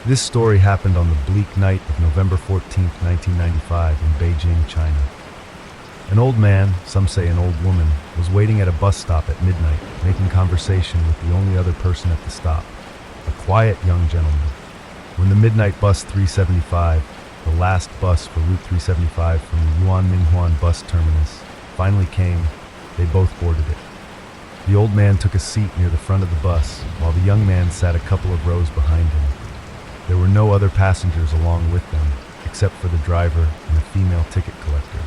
This story happened on the bleak night of November 14, 1995 in Beijing, China. An old man, some say an old woman, was waiting at a bus stop at midnight, making conversation with the only other person at the stop, a quiet young gentleman. When the midnight bus 375, the last bus for Route 375 from the Yuanminghuan bus terminus, finally came, they both boarded it. The old man took a seat near the front of the bus, while the young man sat a couple of rows behind him. There were no other passengers along with them, except for the driver and a female ticket collector.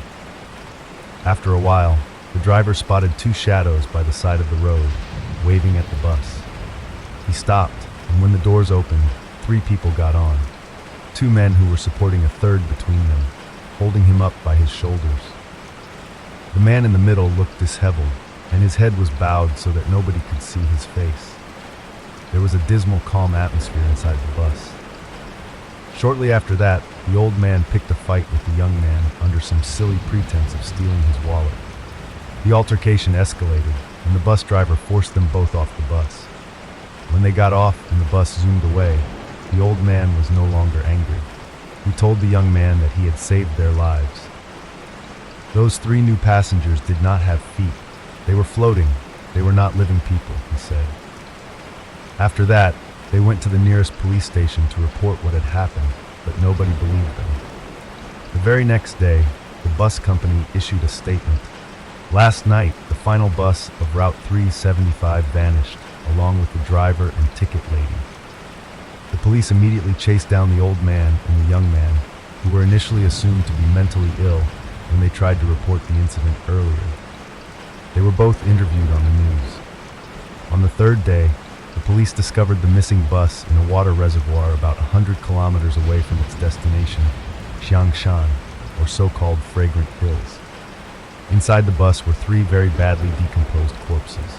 After a while, the driver spotted two shadows by the side of the road, waving at the bus. He stopped, and when the doors opened, 3 people got on. 2 men who were supporting a third between them, holding him up by his shoulders. The man in the middle looked disheveled, and his head was bowed so that nobody could see his face. There was a dismal, calm atmosphere inside the bus. Shortly after that, the old man picked a fight with the young man under some silly pretense of stealing his wallet. The altercation escalated, and the bus driver forced them both off the bus. When they got off and the bus zoomed away, the old man was no longer angry. He told the young man that he had saved their lives. Those 3 new passengers did not have feet. They were floating. They were not living people, he said. After that, they went to the nearest police station to report what had happened, but nobody believed them. The very next day, the bus company issued a statement. Last night, the final bus of Route 375 vanished, along with the driver and ticket lady. The police immediately chased down the old man and the young man, who were initially assumed to be mentally ill when they tried to report the incident earlier. They were both interviewed on the news. On the 3rd day, the police discovered the missing bus in a water reservoir about 100 kilometers away from its destination, Xiangshan, or so-called Fragrant Hills. Inside the bus were 3 very badly decomposed corpses.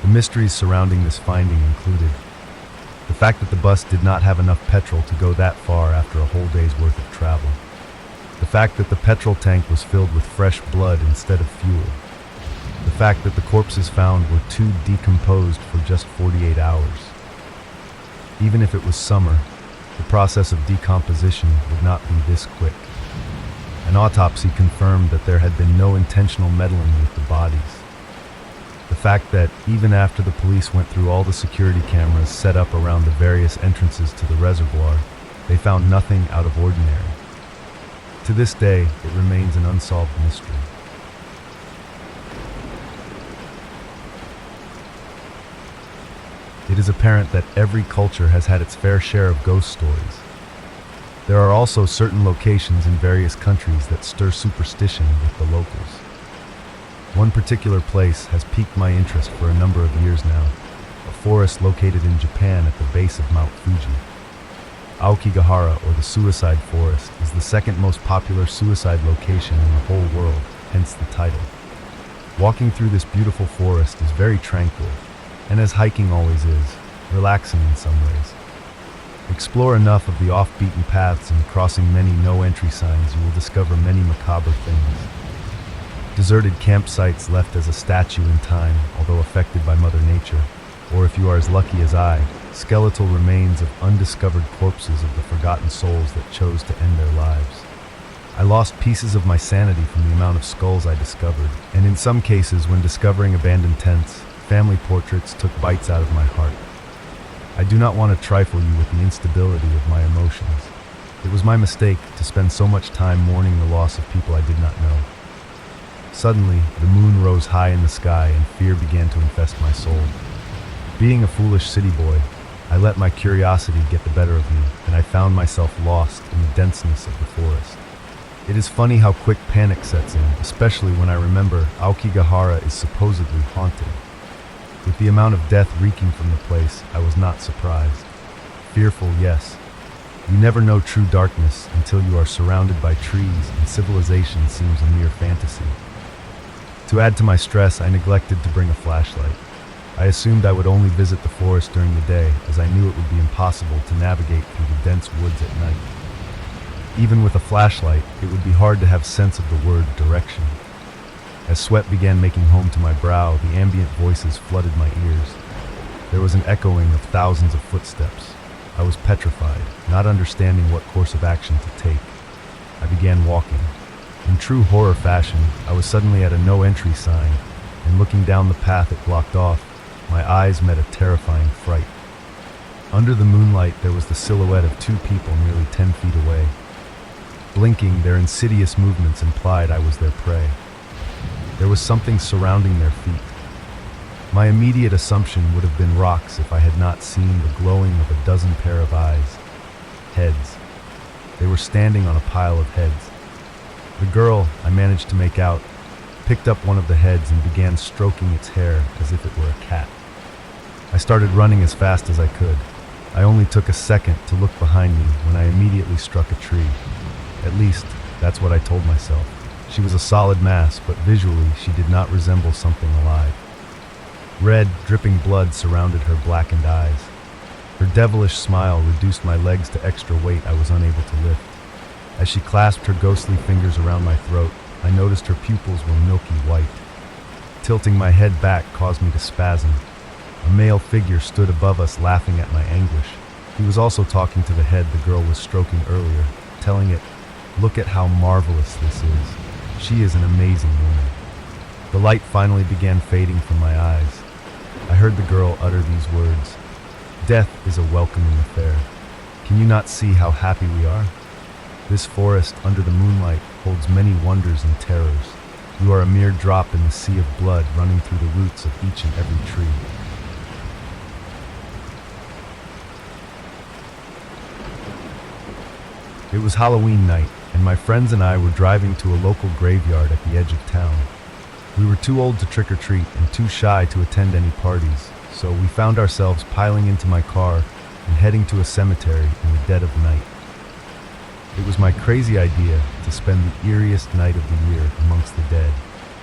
The mysteries surrounding this finding included the fact that the bus did not have enough petrol to go that far after a whole day's worth of travel, the fact that the petrol tank was filled with fresh blood instead of fuel, the fact that the corpses found were too decomposed for just 48 hours. Even if it was summer, the process of decomposition would not be this quick. An autopsy confirmed that there had been no intentional meddling with the bodies. The fact that, even after the police went through all the security cameras set up around the various entrances to the reservoir, they found nothing out of ordinary. To this day, it remains an unsolved mystery. It is apparent that every culture has had its fair share of ghost stories. There are also certain locations in various countries that stir superstition with the locals. One particular place has piqued my interest for a number of years now, a forest located in Japan at the base of Mount Fuji. Aokigahara, or the Suicide Forest, is the 2nd most popular suicide location in the whole world, hence the title. Walking through this beautiful forest is very tranquil, and as hiking always is, relaxing in some ways. Explore enough of the off-beaten paths and crossing many no-entry signs, you will discover many macabre things. Deserted campsites left as a statue in time, although affected by Mother Nature, or if you are as lucky as I, skeletal remains of undiscovered corpses of the forgotten souls that chose to end their lives. I lost pieces of my sanity from the amount of skulls I discovered, and in some cases, when discovering abandoned tents, family portraits took bites out of my heart. I do not want to trifle you with the instability of my emotions. It was my mistake to spend so much time mourning the loss of people I did not know. Suddenly, the moon rose high in the sky and fear began to infest my soul. Being a foolish city boy, I let my curiosity get the better of me, and I found myself lost in the denseness of the forest. It is funny how quick panic sets in, especially when I remember Aokigahara is supposedly haunted. With the amount of death reeking from the place, I was not surprised. Fearful, yes. You never know true darkness until you are surrounded by trees and civilization seems a mere fantasy. To add to my stress, I neglected to bring a flashlight. I assumed I would only visit the forest during the day, as I knew it would be impossible to navigate through the dense woods at night. Even with a flashlight, it would be hard to have sense of the word direction. As sweat began making home to my brow, the ambient voices flooded my ears. There was an echoing of thousands of footsteps. I was petrified, not understanding what course of action to take. I began walking. In true horror fashion, I was suddenly at a no-entry sign, and looking down the path it blocked off, my eyes met a terrifying fright. Under the moonlight, there was the silhouette of two people nearly 10 feet away. Blinking, their insidious movements implied I was their prey. There was something surrounding their feet. My immediate assumption would have been rocks if I had not seen the glowing of a dozen pair of eyes. Heads. They were standing on a pile of heads. The girl, I managed to make out, picked up one of the heads and began stroking its hair as if it were a cat. I started running as fast as I could. I only took a second to look behind me when I immediately struck a tree. At least, that's what I told myself. She was a solid mass, but visually she did not resemble something alive. Red, dripping blood surrounded her blackened eyes. Her devilish smile reduced my legs to extra weight I was unable to lift. As she clasped her ghostly fingers around my throat, I noticed her pupils were milky white. Tilting my head back caused me to spasm. A male figure stood above us laughing at my anguish. He was also talking to the head the girl was stroking earlier, telling it, "Look at how marvelous this is. She is an amazing woman." The light finally began fading from my eyes. I heard the girl utter these words, "Death is a welcoming affair. Can you not see how happy we are? This forest under the moonlight holds many wonders and terrors. You are a mere drop in the sea of blood running through the roots of each and every tree." It was Halloween night, and my friends and I were driving to a local graveyard at the edge of town. We were too old to trick-or-treat and too shy to attend any parties, so we found ourselves piling into my car and heading to a cemetery in the dead of night. It was my crazy idea to spend the eeriest night of the year amongst the dead,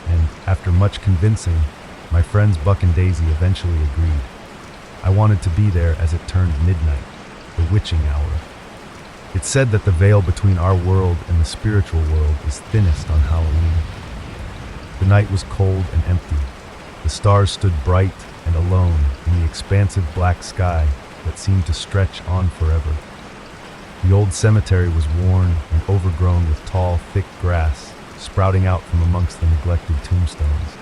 and after much convincing, my friends Buck and Daisy eventually agreed. I wanted to be there as it turned midnight, the witching hour. It's said that the veil between our world and the spiritual world is thinnest on Halloween. The night was cold and empty. The stars stood bright and alone in the expansive black sky that seemed to stretch on forever. The old cemetery was worn and overgrown with tall, thick grass sprouting out from amongst the neglected tombstones.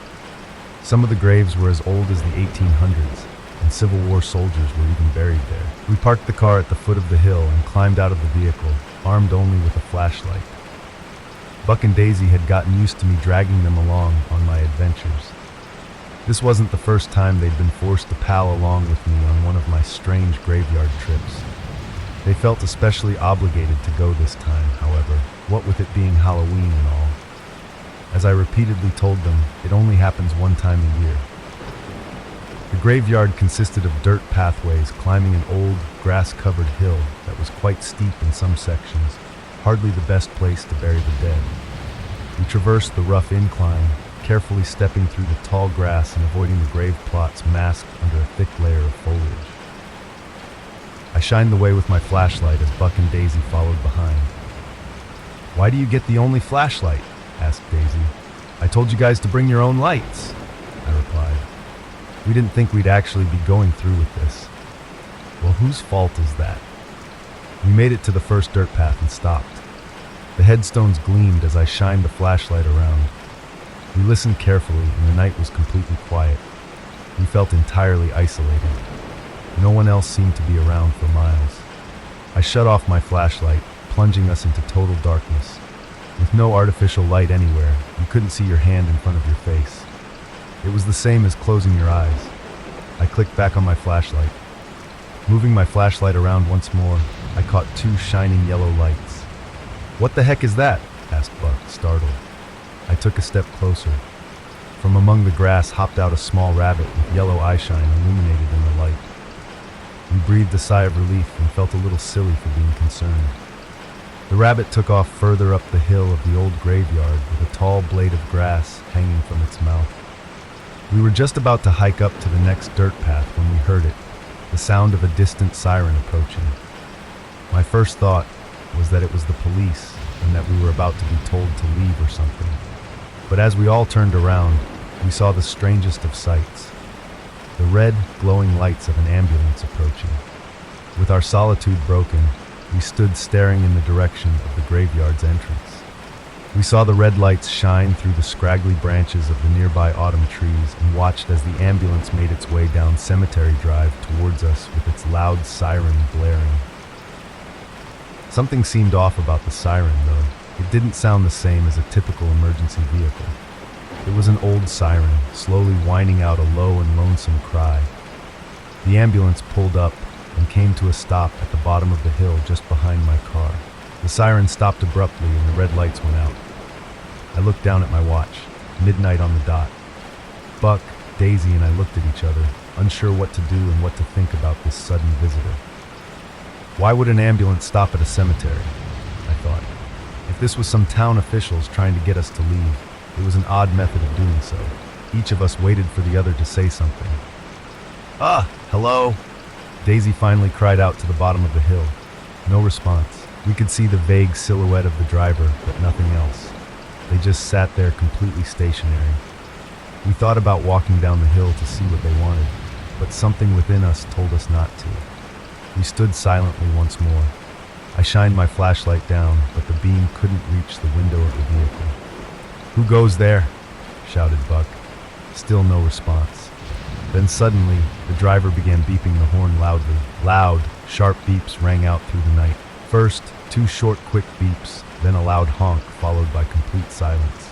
Some of the graves were as old as the 1800s, and Civil War soldiers were even buried there. We parked the car at the foot of the hill and climbed out of the vehicle, armed only with a flashlight. Buck and Daisy had gotten used to me dragging them along on my adventures. This wasn't the first time they'd been forced to pal along with me on one of my strange graveyard trips. They felt especially obligated to go this time, however, what with it being Halloween and all. As I repeatedly told them, it only happens one time a year. The graveyard consisted of dirt pathways climbing an old, grass-covered hill that was quite steep in some sections, hardly the best place to bury the dead. We traversed the rough incline, carefully stepping through the tall grass and avoiding the grave plots masked under a thick layer of foliage. I shined the way with my flashlight as Buck and Daisy followed behind. "Why do you get the only flashlight?" asked Daisy. "I told you guys to bring your own lights," I replied. We didn't think we'd actually be going through with this. Well, whose fault is that? We made it to the first dirt path and stopped. The headstones gleamed as I shined the flashlight around. We listened carefully, and the night was completely quiet. We felt entirely isolated. No one else seemed to be around for miles. I shut off my flashlight, plunging us into total darkness. With no artificial light anywhere, you couldn't see your hand in front of your face. It was the same as closing your eyes. I clicked back on my flashlight. Moving my flashlight around once more, I caught two shining yellow lights. "What the heck is that?" asked Buck, startled. I took a step closer. From among the grass hopped out a small rabbit with yellow eyeshine illuminated in the light. We breathed a sigh of relief and felt a little silly for being concerned. The rabbit took off further up the hill of the old graveyard with a tall blade of grass hanging from its mouth. We were just about to hike up to the next dirt path when we heard it, the sound of a distant siren approaching. My first thought was that it was the police and that we were about to be told to leave or something. But as we all turned around, we saw the strangest of sights. The red, glowing lights of an ambulance approaching. With our solitude broken, we stood staring in the direction of the graveyard's entrance. We saw the red lights shine through the scraggly branches of the nearby autumn trees and watched as the ambulance made its way down Cemetery Drive towards us with its loud siren blaring. Something seemed off about the siren, though. It didn't sound the same as a typical emergency vehicle. It was an old siren, slowly whining out a low and lonesome cry. The ambulance pulled up and came to a stop at the bottom of the hill just behind my car. The siren stopped abruptly and the red lights went out. I looked down at my watch, midnight on the dot. Buck, Daisy, and I looked at each other, unsure what to do and what to think about this sudden visitor. Why would an ambulance stop at a cemetery? I thought. If this was some town officials trying to get us to leave, it was an odd method of doing so. Each of us waited for the other to say something. Hello? Daisy finally cried out to the bottom of the hill. No response. We could see the vague silhouette of the driver, but nothing else. They just sat there completely stationary. We thought about walking down the hill to see what they wanted, but something within us told us not to. We stood silently once more. I shined my flashlight down, but the beam couldn't reach the window of the vehicle. "Who goes there?" shouted Buck. Still no response. Then suddenly, the driver began beeping the horn loudly. Loud, sharp beeps rang out through the night. First, 2 short, quick beeps, then a loud honk, followed by complete silence.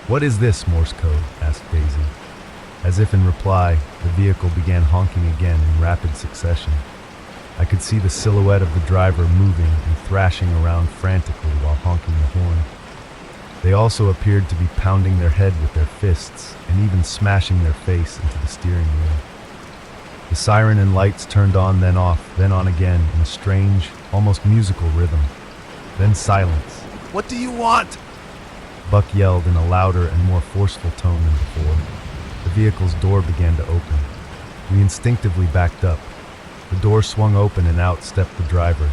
"What is this Morse code?" asked Daisy. As if in reply, the vehicle began honking again in rapid succession. I could see the silhouette of the driver moving and thrashing around frantically while honking the horn. They also appeared to be pounding their head with their fists and even smashing their face into the steering wheel. The siren and lights turned on, then off, then on again in a strange, almost musical rhythm. Then silence. "What do you want?" Buck yelled in a louder and more forceful tone than before. The vehicle's door began to open. We instinctively backed up. The door swung open and out stepped the driver,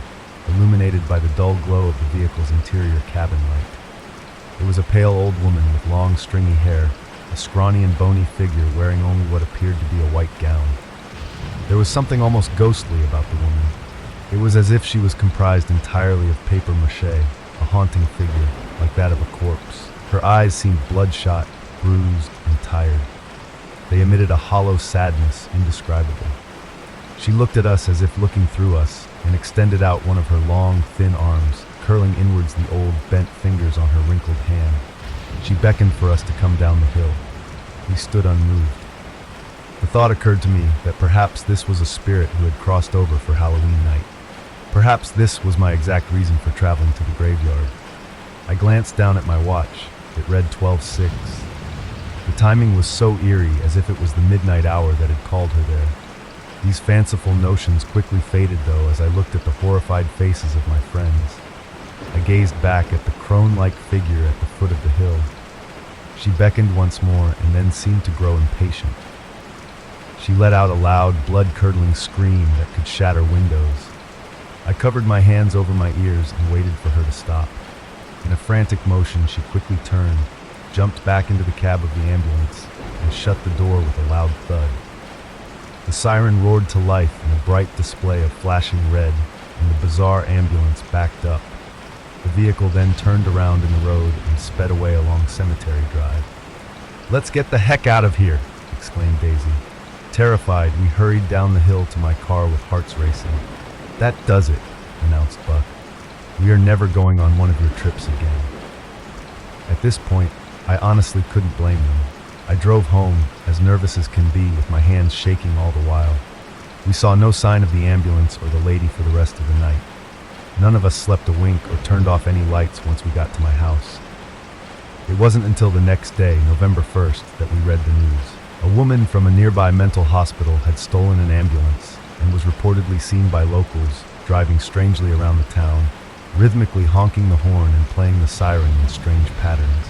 illuminated by the dull glow of the vehicle's interior cabin light. It was a pale old woman with long, stringy hair, a scrawny and bony figure wearing only what appeared to be a white gown. There was something almost ghostly about the woman. It was as if she was comprised entirely of paper mache, a haunting figure, like that of a corpse. Her eyes seemed bloodshot, bruised, and tired. They emitted a hollow sadness indescribable. She looked at us as if looking through us, and extended out one of her long, thin arms, curling inwards the old, bent fingers on her wrinkled hand. She beckoned for us to come down the hill. We stood unmoved. The thought occurred to me that perhaps this was a spirit who had crossed over for Halloween night. Perhaps this was my exact reason for traveling to the graveyard. I glanced down at my watch. It read 12:06. The timing was so eerie, as if it was the midnight hour that had called her there. These fanciful notions quickly faded, though, as I looked at the horrified faces of my friends. I gazed back at the crone-like figure at the foot of the hill. She beckoned once more and then seemed to grow impatient. She let out a loud, blood-curdling scream that could shatter windows. I covered my hands over my ears and waited for her to stop. In a frantic motion, she quickly turned, jumped back into the cab of the ambulance, and shut the door with a loud thud. The siren roared to life in a bright display of flashing red, and the bizarre ambulance backed up. The vehicle then turned around in the road and sped away along Cemetery Drive. "Let's get the heck out of here!" exclaimed Daisy. Terrified, we hurried down the hill to my car with hearts racing. "That does it," announced Buck. "We are never going on one of your trips again." At this point, I honestly couldn't blame them. I drove home, as nervous as can be, with my hands shaking all the while. We saw no sign of the ambulance or the lady for the rest of the night. None of us slept a wink or turned off any lights once we got to my house. It wasn't until the next day, November 1st, that we read the news. A woman from a nearby mental hospital had stolen an ambulance and was reportedly seen by locals driving strangely around the town, rhythmically honking the horn and playing the siren in strange patterns.